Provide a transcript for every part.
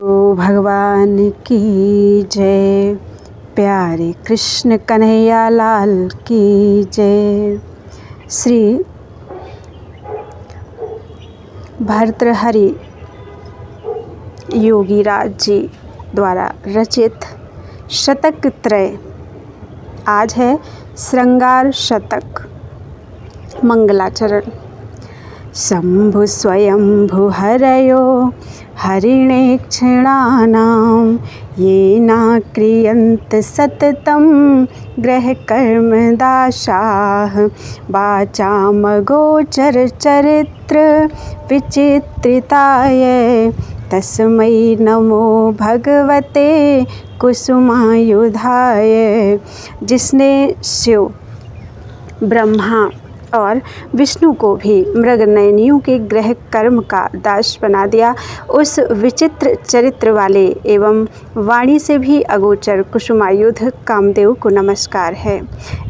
तो भगवान की जय। प्यारे कृष्ण कन्हैया लाल की जय। श्री भर्तृहरि योगीराज जी द्वारा रचित शतक त्रय। आज है श्रृंगार शतक। मंगलाचरण। शंभु स्वयंभु हरयो हरिणेक्षणानां येना क्रियन्त सततं ग्रहकर्मदाशाः वाचामगोचर चरित्र विचित्रिताय तस्मै नमो भगवते कुसुमायुधाय। जिसने शिव ब्रह्मा और विष्णु को भी मृगनयनियों के ग्रह कर्म का दास बना दिया, उस विचित्र चरित्र वाले एवं वाणी से भी अगोचर कुसुमायुध कामदेव को नमस्कार है।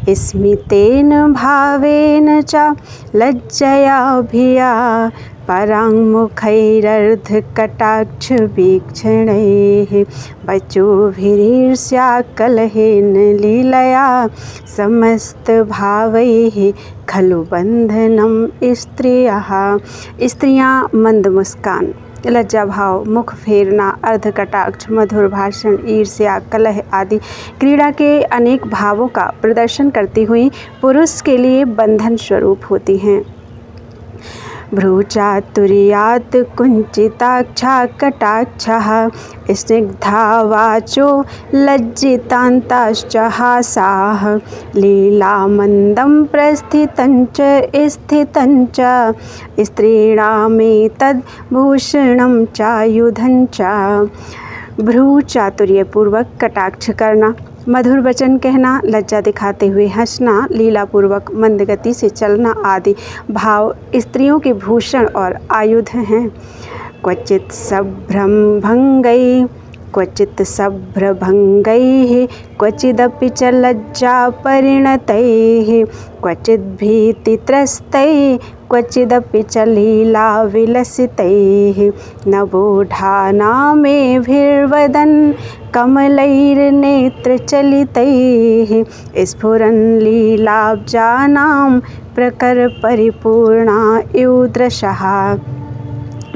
स्मितेन भावेन च लज्जया भिया पराङ्मुखैरर्धकटाक्षवीक्षणैः वचोभिरीर्ष्या कलहेन लीलया समस्तभावैः खलु बंधनम स्त्रियः। स्त्रियां मंद मुस्कान, लज्जा भाव, मुख फेरना, अर्धकटाक्ष, मधुर भाषण, ईर्ष्या, कलह आदि क्रीड़ा के अनेक भावों का प्रदर्शन करती हुई पुरुष के लिए बंधन स्वरूप होती हैं। भ्रूचातुर्यात् कुञ्चिताक्षा कटाक्षः स्निग्धा वाचो लज्जितान्ताश्च हासाः लीलामन्दं प्रस्थितञ्च स्थितञ्च स्त्रीणामेतद्भूषणं चायुधं च। भ्रू चातुर्य पूर्वक कटाक्ष करना, मधुर वचन कहना, लज्जा दिखाते हुए हंसना, लीलापूर्वक मंद गति से चलना आदि भाव स्त्रियों के भूषण और आयुध हैं। क्वचित सभ्रभंगैः क्वचिदपि च लज्जा परिणतैः क्वचिद् भीतित्रस्तैः क्वचिदपि च लीला विलसितैः नवोढानामेभिर्वदन् कमलैर्नेत्रचलितैः स्फुरन् लीलाब्जानां प्रकरपरिपूर्णा ईदृशः।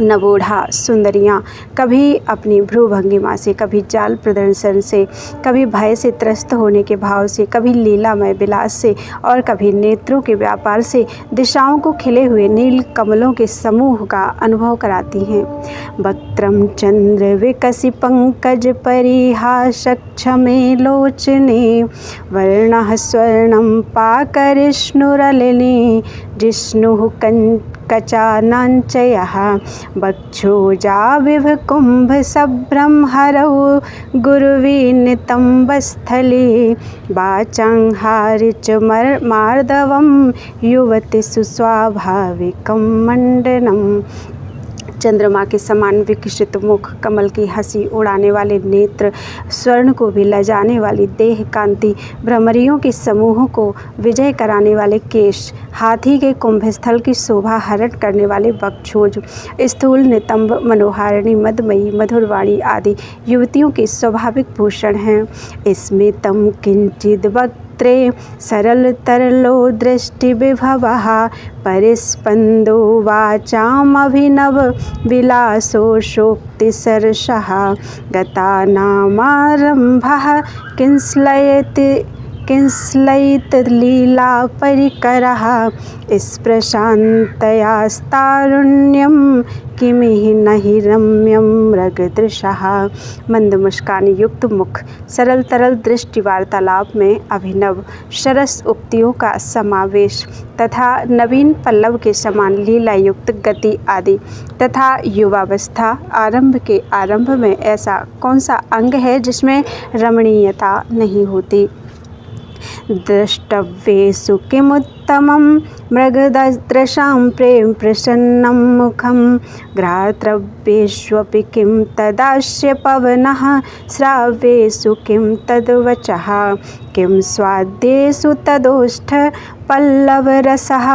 नवोढ़ा सुंदरियाँ कभी अपनी भ्रूभंगिमा से, कभी जाल प्रदर्शन से, कभी भय से त्रस्त होने के भाव से, कभी लीलामय विलास से और कभी नेत्रों के व्यापार से दिशाओं को खिले हुए नील कमलों के समूह का अनुभव कराती हैं। वक्त्रम चंद्र विकसि पंकज परिहासक्षमे लोचने वर्णः स्वर्णं पाकरिष्णुरलिनी जिष्णुः कचानाञ्चयः वक्षोजाविभकुम्भसभ्रं हरौ गुरुविनितम्बस्थले वाचांहारि च मार्दवं युवति सुस्वाभाविकं मंडनम्। चंद्रमा के समान विकसित मुख, कमल की हंसी उड़ाने वाले नेत्र, स्वर्ण को भी लजाने वाली देह कांति, भ्रमरियों के समूहों को विजय कराने वाले केश, हाथी के कुंभस्थल की शोभा हरण करने वाले वक्षोज, स्थूल नितंब, मनोहारिणी, मदमयी, मधुरवाणी आदि युवतियों के स्वाभाविक भूषण हैं। इसमें तम किंचिद वक्त्रे सरल तरलो दृष्टि विभवः परिस्पंदो वाचामभिनव विलासो शोक्तिसरसः गतानामारम्भः किंस्लयितलीला परिकरः स्पृशान्तयास्तारुण्यं किमिह नहि रम्यं मृगदृशः। मंद मुस्कान युक्त मुख, सरल तरल दृष्टि, वार्तालाप में अभिनव सरस उक्तियों का समावेश तथा नवीन पल्लव के समान लीला युक्त गति आदि तथा युवावस्था आरंभ के आरंभ में ऐसा कौन सा अंग है जिसमें रमणीयता नहीं होती। द्रष्टव्येषु किमुत्तमं मृगदृशां प्रेम प्रसन्नं मुखं घ्रातव्येष्वपि किं तदास्य पवनः श्राव्येषु किं तद्वचः किं स्वाद्येषु तदोष्ठ पल्लवरसः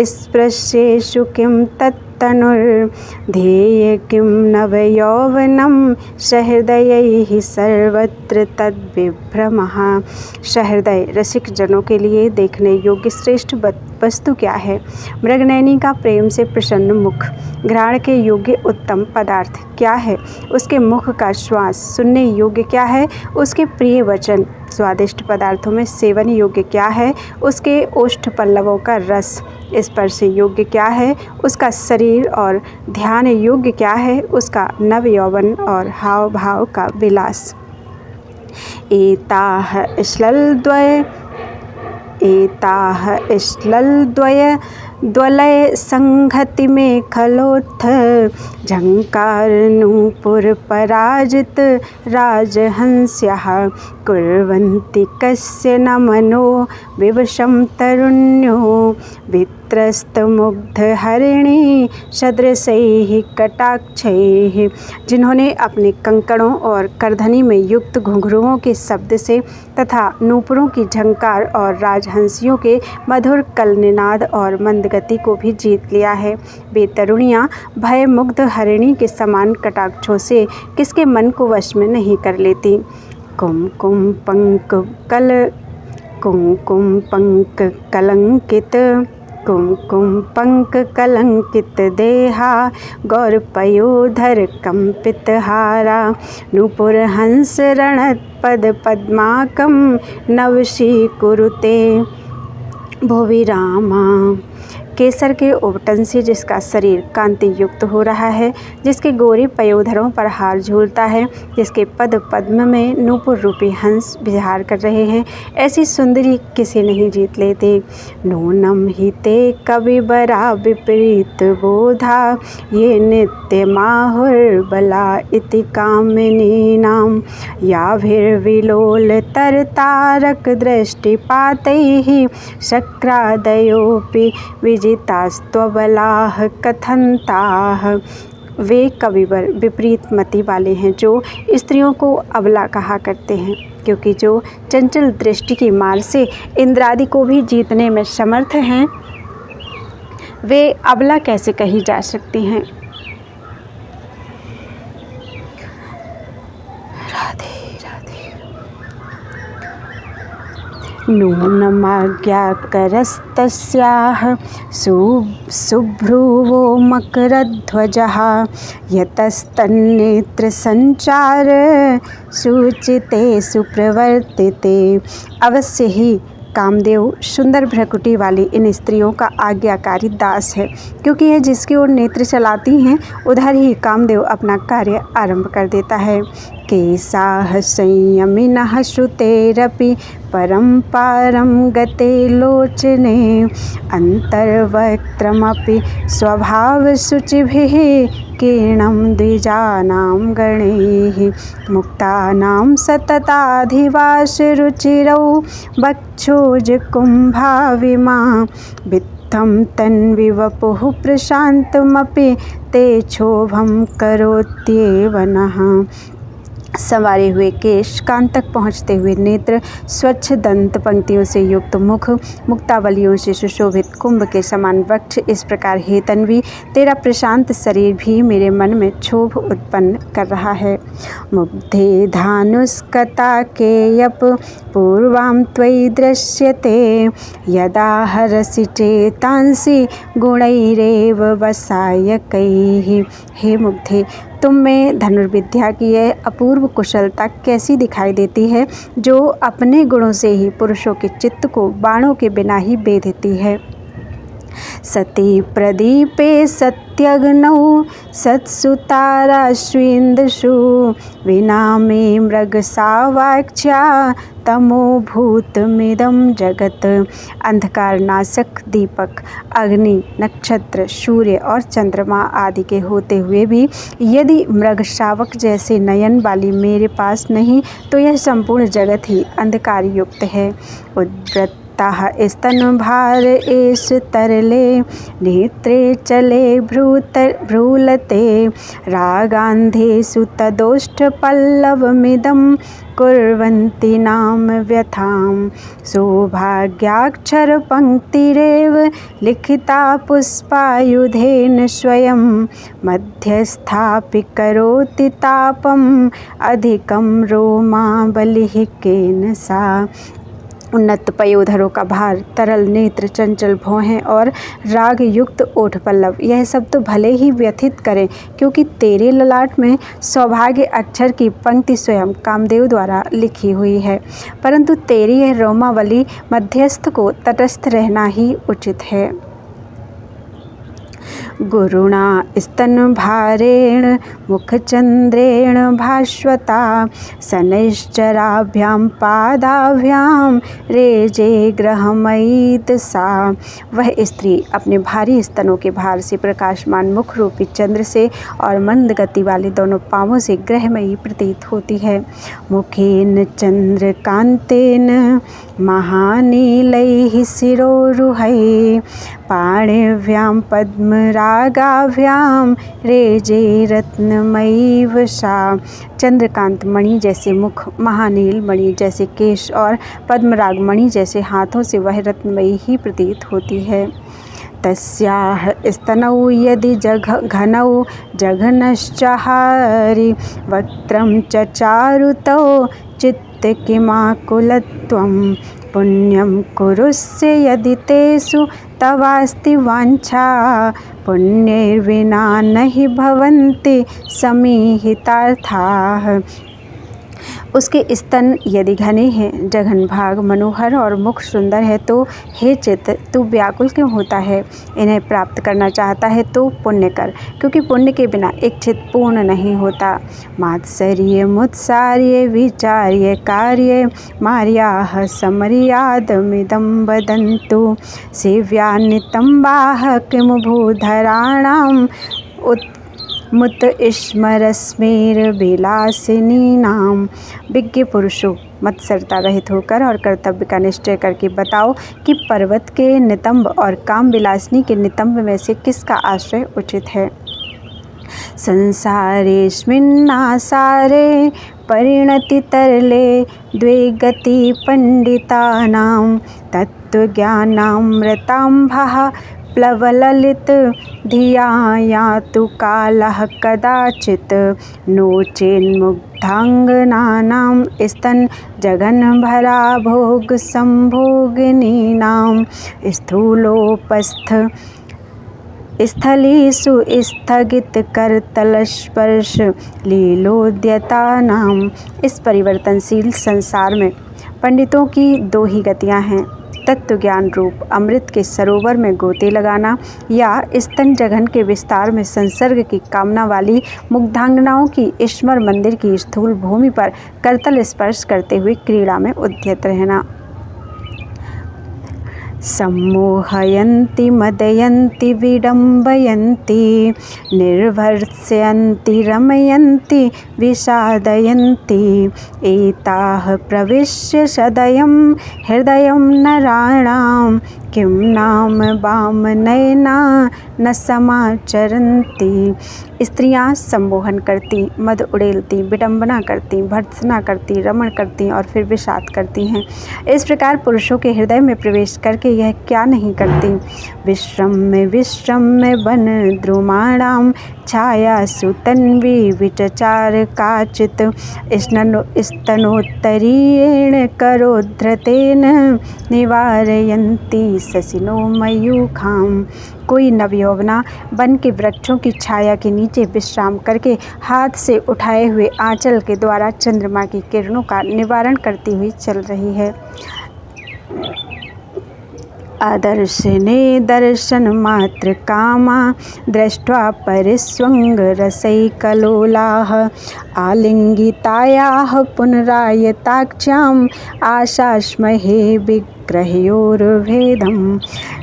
स्पृशेषु किं तत् तनुर्धेय किं नवयौवनं सहृदयैः सर्वत्र तद्विभ्रमः। सहृदय रसिक जनों के लिए देखने योग्य श्रेष्ठ वस्तु क्या है? मृगनयनी का प्रेम से प्रसन्न मुख। घ्राण के योग्य उत्तम पदार्थ क्या है? उसके मुख का श्वास। सुनने योग्य क्या है? उसके प्रिय वचन। स्वादिष्ट पदार्थों में सेवन योग्य क्या है? उसके ओष्ठ पल्लवों का रस। स्पर्श योग्य क्या है? उसका शरीर। और ध्यान योग्य क्या है? उसका नव यौवन और हाव भाव का विलास। एताः श्ललद्वय द्वलय संघति में खलोत्थ झंकार नूपुर पराजित राजहंस्यः कुर्वन्ति कस्य न मनो विवशं तरुण्यो वित्रस्तमुग्ध हरिणी सदृशैः कटाक्षैः। जिन्होंने अपने कंकड़ों और करधनी में युक्त घुंघरुओं के शब्द से तथा नूपुरों की झंकार और राजहंसियों के मधुर कलनिनाद और मंदगति को भी जीत लिया है, वे तरुणियाँ भयमुग्ध हरिणी के समान कटाक्षों से किसके मन को वश में नहीं कर लेती। कुमकुम पंक कलंकित देहा गौरपयोधर कंपित हारा नूपुर हंस रणपद पद्माकं नवशीकुरुते भुवि रामा। केसर के उबटन से जिसका शरीर कांति युक्त हो रहा है, जिसके गोरे पयोधरों पर हार झूलता है, जिसके पद पद्म में नूपुर रूपी हंस विहार कर रहे हैं, ऐसी सुंदरी किसे नहीं जीत लेते। नूनम ही ते कविबरा विपरीत बोधा ये नित्य माहुर्बला इति कामिनीनां याभिर्विलोल तरतारक दृष्टिपातैः शक्रादयोऽपि विजितास्त्वबलाः कथन्ताः। वे कविवर विपरीत मति वाले हैं जो स्त्रियों को अबला कहा करते हैं, क्योंकि जो चंचल दृष्टि की मार से इंद्रादि को भी जीतने में समर्थ हैं, वे अबला कैसे कही जा सकती हैं। राधे राधे। नूनमाज्ञाकरस्तस्याः शुभ्रुवो मकरध्वजः यतस्तन्नेत्रसञ्चार सूचिते सुप्रवर्तिते। अवश्य ही कामदेव सुंदर भ्रकुटी वाली इन स्त्रियों का आज्ञाकारी दास है, क्योंकि यह जिसकी ओर नेत्र चलाती हैं उधर ही कामदेव अपना कार्य आरंभ कर देता है। केशाः संयमिनः श्रुतेरपि परं पारं गते लोचने अन्तर्वक्त्रमपि स्वभावशुचिभिः कीर्णं द्विजानां गणैः मुक्तानां सतताधिवासरुचिरौ वक्षोजकुम्भाविमा वित्थं तन्विवपुः प्रशान्तमपि ते क्षोभं करोत्येव नः। संवारे हुए केश, कान तक पहुँचते हुए नेत्र, स्वच्छ दंत पंक्तियों से युक्त मुख, मुक्तावलियों से सुशोभित कुंभ के समान वक्ष, इस प्रकार हे तन्वी, तेरा प्रशांत शरीर भी मेरे मन में क्षोभ उत्पन्न कर रहा है। मुग्धे धानुष्कता के यप पूर्वां त्वयि दृश्यते यदा हरसि चेतांसि गुणैरेव वसायकैः। हे मुग्धे, तुम में धनुर्विद्या की यह अपूर्व कुशलता कैसी दिखाई देती है, जो अपने गुणों से ही पुरुषों के चित्त को बाणों के बिना ही बेधती है। सती प्रदीपे सत्यग्नौ सत्सुताराश्विन्दुषु विना मे मृगसावाक्ष्या तमोभूतमिदं जगत्। अंधकार नाशक दीपक, अग्नि, नक्षत्र, सूर्य और चंद्रमा आदि के होते हुए भी यदि मृग शावक जैसे नयन वाली मेरे पास नहीं, तो यह संपूर्ण जगत ही अंधकार युक्त है। ताः स्तनभार एष तरले नेत्रे चले भ्रूलते रागान्धेषु तदोष्ठपल्लवमिदं कुर्वन्ति नाम व्यथां सौभाग्याक्षरपङ्क्तिरेव लिखिता पुष्पायुधेन स्वयं मध्यस्थापि करोति तापम् अधिकं रोमावलिः केन सा। उन्नत पयोधरों का भार, तरल नेत्र, चंचल भौहें और राग युक्त ओठ पल्लव, यह सब तो भले ही व्यथित करें, क्योंकि तेरे ललाट में सौभाग्य अक्षर की पंक्ति स्वयं कामदेव द्वारा लिखी हुई है, परंतु तेरी यह रोमावली मध्यस्थ को तटस्थ रहना ही उचित है। गुरुणा स्तनभारेण मुखचंद्रेण भास्वता शनैश्चराभ्यां पादाभ्यां रेजे ग्रहमयीत सा। वह स्त्री अपने भारी स्तनों के भार से, प्रकाशमान मुख रूपी चंद्र से और मंद गति वाले दोनों पांवों से ग्रहमयी प्रतीत होती है। मुखेन चंद्रकांतेन महानीलैः शिरोरुहैः पाणिभ्यां पद्मरागाभ्यां रेजे रत्नमयी वशा। चंद्रकांत मणि जैसे मुख, महानील मणि जैसे केश और पद्मराग मणि जैसे हाथों से वह रत्नमयी ही प्रतीत होती है। तस्याः स्तनौ यदि घनौ जघनश्चाहारि वक्त्रं च चारुतौ चित्तकिमाकुलत्वं पुण्यं कुरुष्य यदि तेषु तवास्ति वाञ्छा पुण्यैर्विना नहि भवन्ति समीहितार्थाः। उसके स्तन यदि घने हैं, जघन भाग मनोहर और मुख सुंदर है, तो हे चित्त, तू व्याकुल क्यों होता है? इन्हें प्राप्त करना चाहता है तो पुण्य कर, क्योंकि पुण्य के बिना इच्छित पूर्ण नहीं होता। मात्सर्य मुत्सार्य विचार्य कार्य मार्याः समर्यादमिदं वदन्तु सेव्यान्नितम्बाः किं भूधराणां मुत स्मरस्मेरभिलासिनीनां। विज्ञ पुरुषों, मत्सरता रहित होकर और कर्तव्य का निश्चय करके बताओ कि पर्वत के नितंब और काम विलासिनी के नितंब में से किसका आश्रय उचित है। संसारेऽस्मिन्नासारे परिणति तरले द्वे गति पंडितानां तत्त्वज्ञानामृताम्भः प्लवललित धिया यातु कालः कदाचित् नो चेन्मुग्धाङ्गनानां स्तन जघनभरा भोग संभोगिनीनां स्थूलोपस्थ स्थलेषु स्थगित करतलस्पर्श लीलोद्यतानां। इस परिवर्तनशील संसार में पंडितों की दो ही गतियां हैं, तत्व ज्ञान रूप अमृत के सरोवर में गोते लगाना या स्तन जघन के विस्तार में संसर्ग की कामना वाली मुग्धांगनाओं की ईश्वर मंदिर की स्थूल भूमि पर करतल स्पर्श करते हुए क्रीड़ा में उद्यत रहना। सम्मोहयन्ति मदयन्ति विडम्बयन्ति निर्भर्त्स्यन्ति रमयन्ति विषादयन्ति एताः प्रविश्य सदयं हृदयं नराणां किं नाम वामनयना न समाचरन्ति। स्त्रियां सम्मोहन करती, मद उड़ेलती, विडंबना करती, भर्त्सना करती, रमण करती और फिर विषाद करती हैं। इस प्रकार पुरुषों के हृदय में प्रवेश करके यह क्या नहीं करती। विश्रम्य वन द्रुमाणां छायासु तन्वी विचचार काचित् स्तनोत्तरीयेण करोद्धृतेन निवारयन्ति शशिनो मयूखां। कोई नवयौवना वन के वृक्षों की छाया के नीचे विश्राम करके हाथ से उठाए हुए आंचल के द्वारा चंद्रमा की किरणों का निवारण करती हुई चल रही है। अदर्शने दर्शन मात्र कामा दृष्ट्वा परिस्वंग रसैकलोलाः आलिंगितायाः पुनरायताक्ष्याम् आशास्महे विग्रहयोर्भेदम्।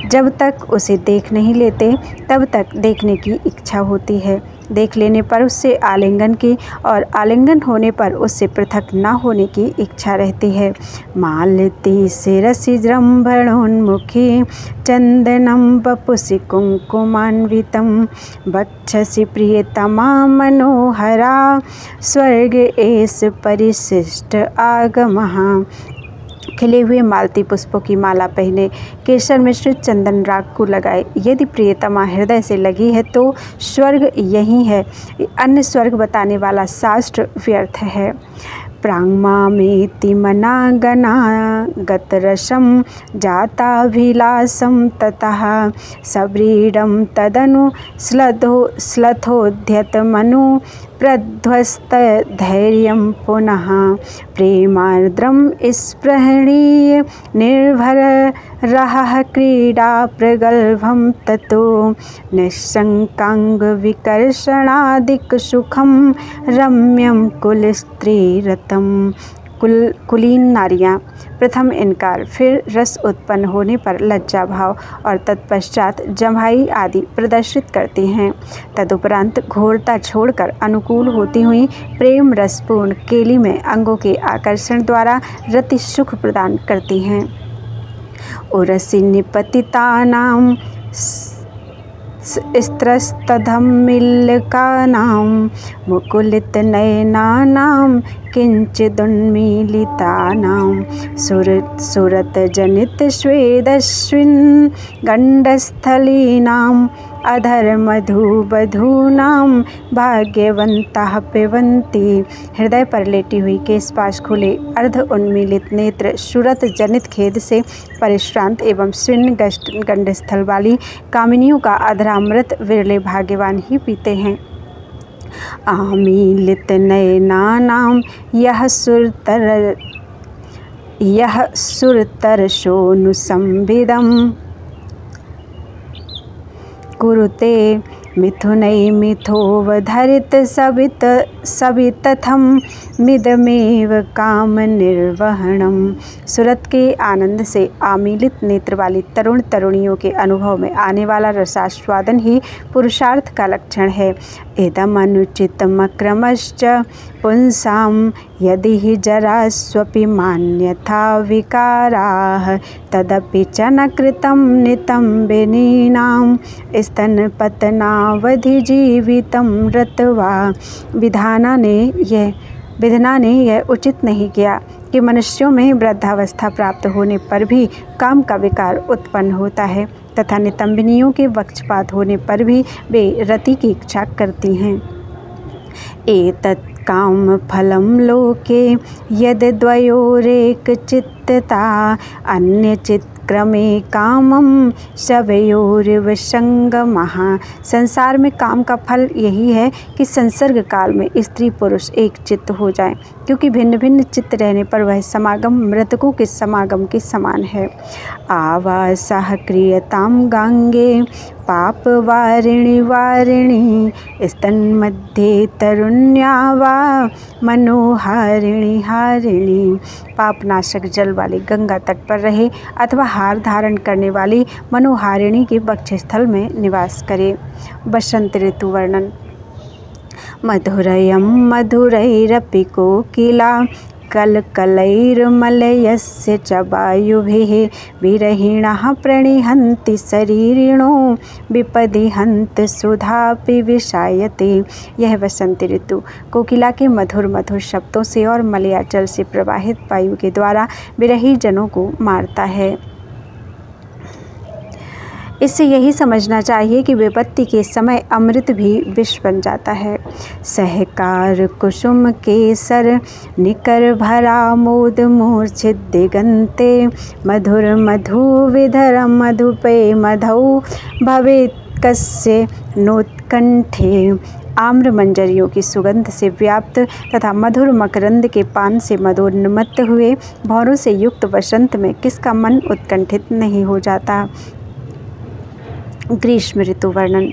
जब तक उसे देख नहीं लेते तब तक देखने की इच्छा होती है, देख लेने पर उससे आलिंगन की और आलिंगन होने पर उससे पृथक न होने की इच्छा रहती है। मालती शिरसि जृंभणोन्मुखी चंदनम वपुषि कुंकुमान्वितं वक्षसि प्रियतमा मनोहरा स्वर्ग एस परिशिष्ट आगमः। खिले हुए मालती पुष्पों की माला पहने, केसर मिश्रित चंदन राग को लगाए। यदि प्रियतमा हृदय से लगी है तो स्वर्ग यही है, अन्य स्वर्ग बताने वाला शास्त्र व्यर्थ है। प्राङ्मामेति मनागनागतरसं जाताभिलाषं ततः सव्रीडं तदनु श्लथोद्यतमनु प्रध्वस्तधैर्यं पुनः प्रेमार्द्रं स्पृहणीय निर्भरः क्रीडा प्रगल्भं ततो निःशङ्काङ्गविकर्षणादिकसुखं रम्यं कुलस्त्रीरतं। कुलीन नारियाँ। प्रथम इनकार, फिर रस उत्पन्न होने पर लज्जा भाव और तत्पश्चात जम्हाई आदि प्रदर्शित करती हैं। तदुपरांत घोरता छोड़कर अनुकूल होती हुई प्रेम रसपूर्ण केली में अंगों के आकर्षण द्वारा रति सुख प्रदान करती हैं। उरसि निपतितानां स्त्रस्तधम्मिल्लकानां मुकुलितनयनानां किञ्चिदुन्मीलितानां सुरतजनितस्वेदस्विन् गण्डस्थलीनाम् अधरमधुवधूनां भाग्यवन्ताः पिबन्ति। हृदय पर लेटी हुई केशपाश खुले अर्ध उन्मीलित नेत्र सुरत जनित खेद से परिश्रांत एवं स्विन गंडस्थल वाली कामिनियों का अधरामृत विरले भाग्यवान ही पीते हैं। आमीलित नयनानां यः सुरतरसोऽनुसंविदं कुरुते मिथुनैमिथोवधरित सवितथं मिदमेव काम निर्वहणम। सुरत के आनंद से आमीलित नेत्र वाली तरुण तरुणियों के अनुभव में आने वाला रसास्वादन ही पुरुषार्थ का लक्षण है। इदमनुचितमक्रमश्च पुंसां यदि हि जरास्वपि मान्यथा विकाराः तदपि च न कृतं नितम्बिनीनां स्तनपतनावधि जीवितं रतवा। विधना ने यह उचित नहीं किया कि मनुष्यों में वृद्धावस्था प्राप्त होने पर भी काम का विकार उत्पन्न होता है तथा नितंबिनियों के वक्षपात होने पर भी वे रति की इच्छा करती हैं। एतत् काम फलं लोके यद द्वयोरेकचित्तता अन्यचित् क्रमे कामं शवयोर्विसंगमः। संसार में काम का फल यही है कि संसर्ग काल में स्त्री पुरुष एक चित्त हो जाएं, क्योंकि भिन्न भिन्न चित्त रहने पर वह समागम मृतकों के समागम के समान है। आवासः क्रियतां गांगे पाप वारिणी वारिणी स्तन्मध्ये तरुण्या वा मनोहारिणी हारिणी। पापनाशक जल वाली गंगा तट पर रहे अथवा हार धारण करने वाली मनोहारिणी के वक्षस्थल में निवास करे। बसंत ऋतु वर्णन। मधुरयं मधुरैरपि कोकिला कलकलैर्मलयस्य च वायुभिः विरहिणः प्रणिहन्ति शरीरिणो विपदिहन्त सुधापि विषायते। यह वसंत ऋतु कोकिला के मधुर मधुर शब्दों से और मलयाचल से प्रवाहित वायु के द्वारा विरही जनों को मारता है। इससे यही समझना चाहिए कि विपत्ति के समय अमृत भी विष बन जाता है। सहकार कुसुम केसर निकर भरा मोद मूर्छित दिगंते मधुर मधु विधर मधुपे मधौ भवेत् कस्य नोत्कंठे। आम्र मंजरियों की सुगंध से व्याप्त तथा मधुर मकरंद के पान से मदोन्मत्त हुए भौरों से युक्त वसंत में किसका मन उत्कंठित नहीं हो जाता। ग्रीष्म ऋतु वर्णन।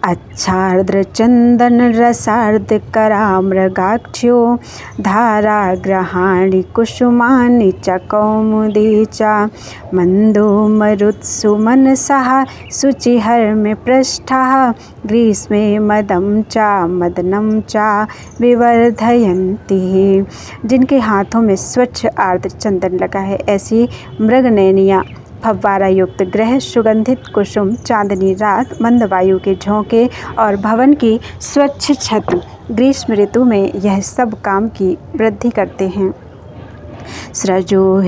अच्छार्द्र चंदन रसार्धकरा मृगाक्ष्यो धाराग्रहाणि कुसुमानि च कौमुदी च मन्दो मरुत्सु मनसः शुचिहर्म्य पृष्ठः ग्रीष्मे मदं च मदनं च विवर्धयन्ति। जिनके हाथों में स्वच्छ आर्द्र चंदन लगा है, ऐसी मृगनयनियाँ फव्वारा युक्त ग्रह, सुगंधित कुसुम, चांदनी रात, मंद वायु के झोंके और भवन की स्वच्छ छत ग्रीष्म ऋतु में यह सब काम की वृद्धि करते हैं। स्रजो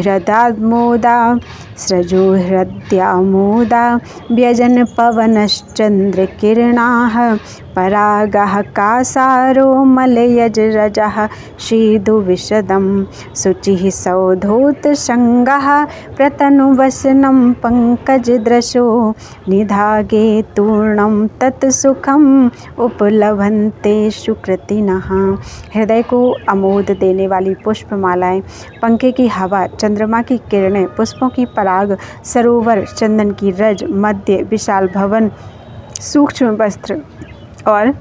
हृद्यामोदा व्यजन पवनश्चंद्र किरणाः परागः कासारो मलयजरजः शीदुविशदं शुचिः सौधोत्सङ्गः प्रतनुवसनं पंकजदृशो निधागे तूर्णं तत्सुखम् उपलभन्ते सुकृतिनः। हृदय को आमोद देने वाली पुष्पमालाएं, पंखे की हवा, चंद्रमा की किरणें, पुष्पों की पराग, सरोवर, चंदन की रज, मध्य विशाल भवन, सूक्ष्म वस्त्र और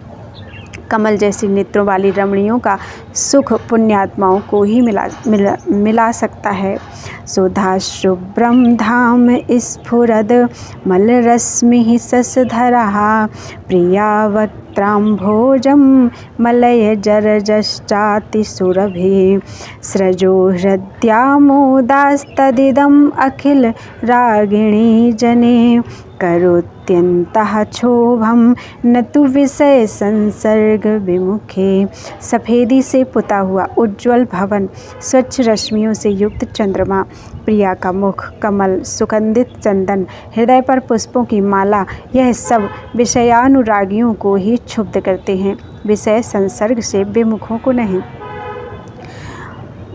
कमल जैसी नेत्रों वाली रमणियों का सुख पुण्यात्माओं को ही मिला सकता है। सुधा शुभ्रम धाम स्फुरद मलरश्मिः ससधरः प्रिया वक्त्राम्भोजं मलयजरजश्चाति सुरभिः स्रजो हृद्यामोदास्तदिदम् अखिल रागिणी जने करोत्यन्तः क्षोभम न तु विषय संसर्ग विमुखे। सफेदी से पुता हुआ उज्ज्वल भवन, स्वच्छ रश्मियों से युक्त चंद्रमा, प्रिया का मुख, कमल, सुगंधित चंदन, हृदय पर पुष्पों की माला, यह सब विषयानुरागियों को ही क्षुब्ध करते हैं, विषय संसर्ग से विमुखों को नहीं।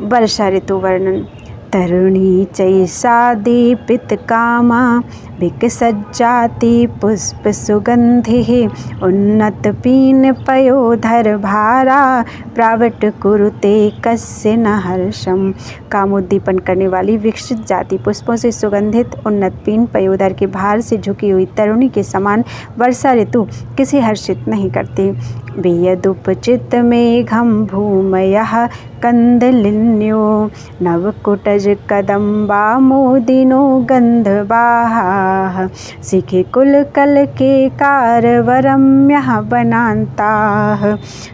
वर्षा ऋतु वर्णन। तरुणी चैषा दीपितकामा विकसज्जाति पुष्पसुगन्धिः उन्नतपीनपयोधर भारा प्रावट कुरुते कस्य न हर्षम्। कामोद्दीपन करने वाली विकसित जाति, पुष्पों से सुगंधित, उन्नत पीन पयोधर के भार से झुकी हुई तरुणी के समान वर्षा ऋतु किसी हर्षित नहीं करती। वियदुपचित मेघं भूमयः कंदलिन्यो नवकुटज कदम्बामोदिनो गन्धवाः शिखे कुलकल के कारवरम्यः वनान्ताः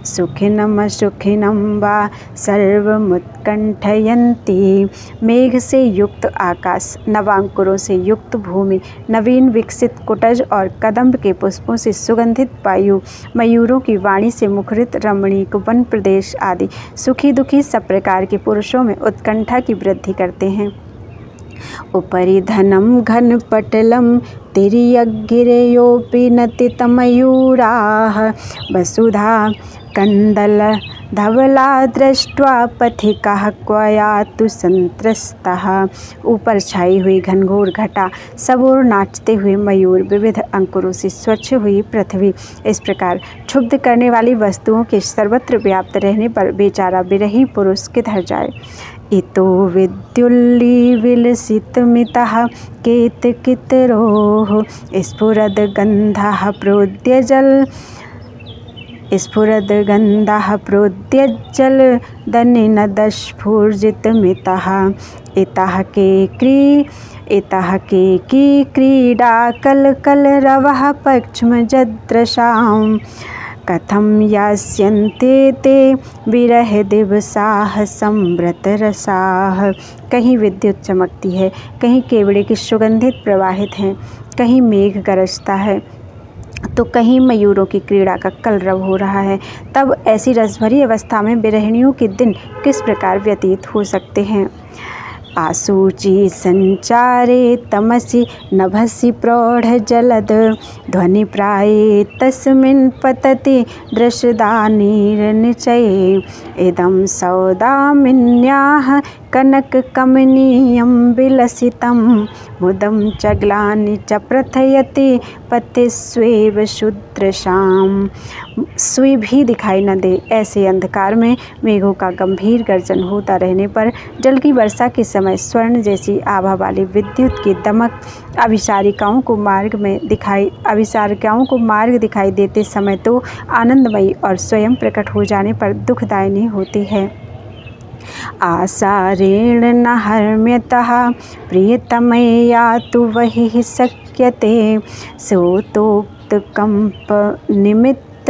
सुखिनं वा सर्वमुत्कण्ठयन्ति। मेघ से युक्त आकाश, नवांकुरों से युक्त भूमि, नवीन विकसित कुटज और कदम्ब के पुष्पों से सुगंधित वायु, मयूरों की वाणी से मुखरित रमणीक वन प्रदेश आदि सुखी दुखी सब प्रकार के पुरुषों में उत्कंठा की वृद्धि करते हैं। उपरि धनं घनपटलं तिर्यग्गिरयोऽपि नतितमयूराः वसुधा कंदल धवला दृष्ट्वा पथिकः क्वयातु संत्रस्तः। ऊपर छाई हुई घनघोर घटा, सब ओर नाचते हुए मयूर, विविध अंकुरों से स्वच्छ हुई पृथ्वी, इस प्रकार क्षुब्ध करने वाली वस्तुओं के सर्वत्र व्याप्त रहने पर बेचारा विरही पुरुष किधर जाए। इतो विद्युल्लीविलसितमितः केतकीतरोः स्फुरद्गन्धः प्रोद्यज्जलदनिनदस्फूर्जितमितः। इतः के की क्रीडा कलकलरवः पक्ष्मजदृशां कथं यास्यन्ते ते विरह दिवसाः संव्रतरसाः। कहीं विद्युत चमकती है, कहीं केवड़े की सुगंधित प्रवाहित हैं, कहीं मेघ गरजता है तो कहीं मयूरों की क्रीड़ा का कलरव हो रहा है। तब ऐसी रसभरी अवस्था में विरहिणियों के दिन किस प्रकार व्यतीत हो सकते हैं। आसूची संचारे तमसि नभसि प्रौढ़ जलद ध्वनि प्राये तस्मिन् पतति दृशदानीर्निचये। इदं सौदामिन्याः कनककमनीयं विलसितं मुदं च ग्लानि च प्रथयति पतिस्वेव शूद्रशाम। सुई भी दिखाई न दे ऐसे अंधकार में मेघों का गंभीर गर्जन होता रहने पर जल की वर्षा के समय स्वर्ण जैसी आभा वाली विद्युत की दमक अभिसारिकाओं को मार्ग दिखाई देते समय तो आनंदमयी और स्वयं प्रकट हो जाने पर दुखदायिनी होती है। आसारेण न हर्म्यतः प्रियतमया तु वही शक्यते सोतोक्तकम्प निमित्त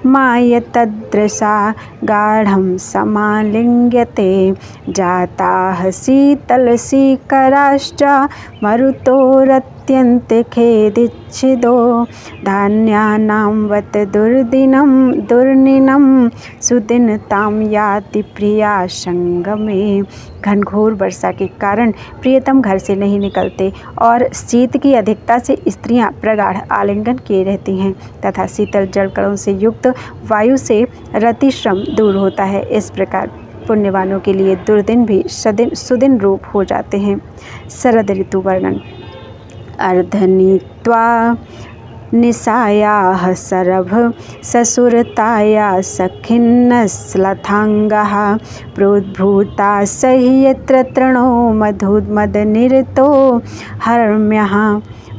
मायतदृशा गाढं समालिङ्ग्यते जाताः शीतलशीकराश्च मरुतोरत्यन्ते खेदिच्छिदो धान्यानां वत दुर्निनं सुदिनतां याति प्रिया संगमे। घनघोर वर्षा के कारण प्रियतम घर से नहीं निकलते और शीत की अधिकता से स्त्रियां प्रगाढ़ आलिंगन किए रहती हैं तथा शीतल जलकणों से युक्त वायु से रतिश्रम दूर होता है। इस प्रकार पुण्यवानों के लिए दुर्दिन भी सुदिन रूप हो जाते हैं। शरद ऋतु वर्णन। अर्धनीत्वा निशायाः सरभ ससुरताया सखिन्नश्लथाङ्गः प्रोद्भूता सह्यत्र तृणो मधुमदनिरतो हर्म्यः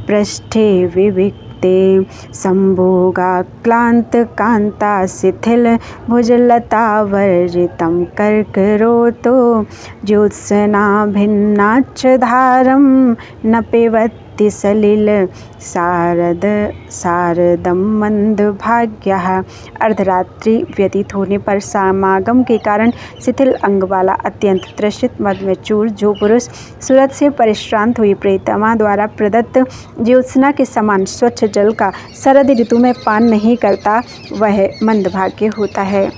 पृष्ठे विविक्ते संभोगाक्लान्तकान्ता शिथिल भुजलतावर्जितं कर्करोतो ज्योत्स्ना भिन्नाच्छधारं न पिबति सलिल शारदं मंदभाग्यः। अर्धरात्रि व्यतीत होने पर समागम के कारण शिथिल अंग वाला अत्यंत त्रसित मद में चूर जो पुरुष सूरत से परिश्रांत हुई प्रेतमा द्वारा प्रदत्त ज्योत्सना के समान स्वच्छ जल का शरद ऋतु में पान नहीं करता वह मंदभाग्य होता है।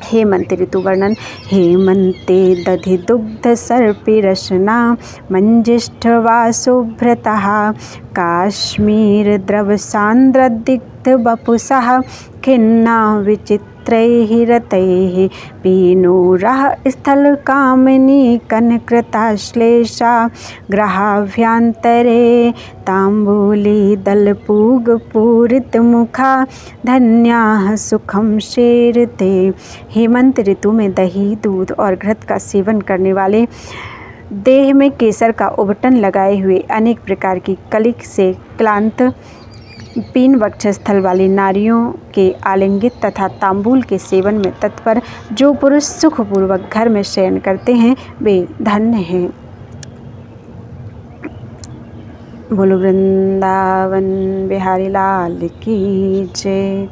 हेमंत ऋतु वर्णन। हेमंते दधि दुग्ध सर्पिरसना मंजिष्ठवासुभ्रतः काश्मीर द्रव सांद्रदिग्ध बपुसः खिन्ना विचित्रैः रतैः पीनूरः स्थलकामिनी कनकृताश्लेषा ग्रहाभ्यन्तरे ताम्बूली दलपूगपूरितमुखा धन्याः सुखं शेरते। हेमंत ऋतु में दही दूध और घृत का सेवन करने वाले देह में केसर का उबटन लगाए हुए अनेक प्रकार की कलिक से क्लांत पीन वक्षस्थल वाली नारियों के आलिंगित तथा तांबूल के सेवन में तत्पर जो पुरुष सुखपूर्वक घर में शयन करते हैं वे धन्य हैं। बोलो वृंदावन बिहारी लाल की जय।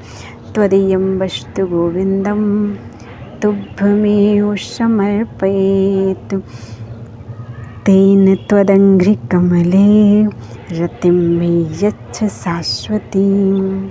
त्वदीयं वस्तु गोविंदम तुभ्यमेव समर्पयेत् तेन त्वदङ्घ्रिकमले रतिं मे यच्छ शाश्वतीम्।